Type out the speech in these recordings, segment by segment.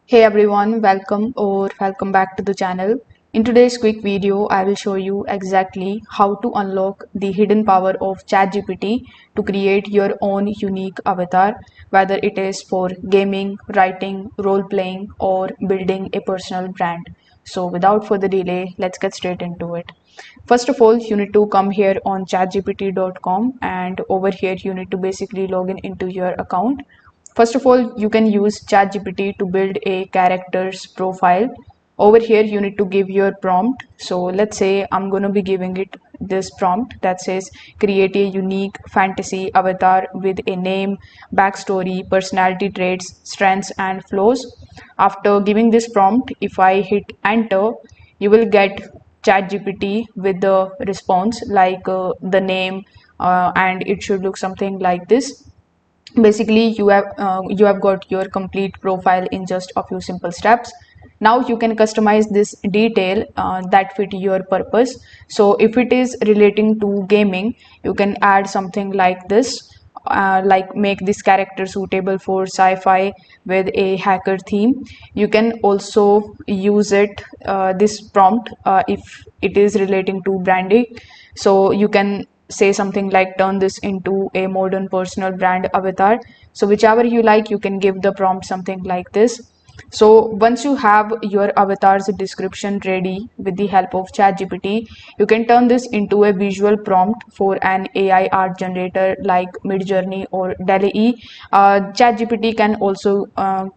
Hey everyone, welcome back to the channel. In today's quick video, I will show you exactly how to unlock the hidden power of ChatGPT to create your own unique avatar, whether it is for gaming, writing, role playing, or building a personal brand. So without further delay, let's get straight into it. First of all, you need to come here on chatgpt.com, and over here you need to basically log in into your account. First of all, you can use ChatGPT to build a character's profile. Over here, you need to give your prompt. So let's say I'm going to be giving it this prompt that says create a unique fantasy avatar with a name, backstory, personality traits, strengths, and flaws. After giving this prompt, if I hit enter, you will get ChatGPT with the response like the name, and it should look something like this. Basically you have got your complete profile in just a few simple steps. Now you can customize this detail that fit your purpose. So if it is relating to gaming, you can add something like this, like make this character suitable for sci-fi with a hacker theme. You can also use it, this prompt, if it is relating to branding. So you can say something like turn this into a modern personal brand avatar. So whichever you like, you can give the prompt something like this. So once you have your avatar's description ready with the help of ChatGPT, you can turn this into a visual prompt for an AI art generator like Midjourney or DALL-E. ChatGPT can also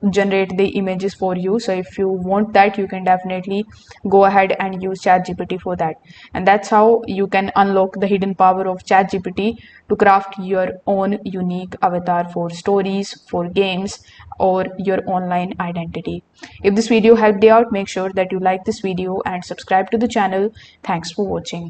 generate the images for you. So if you want that, you can definitely go ahead and use ChatGPT for that. And that's how you can unlock the hidden power of ChatGPT to craft your own unique avatar for stories, for games, or your online identity. If this video helped you out, make sure that you like this video and subscribe to the channel. Thanks for watching.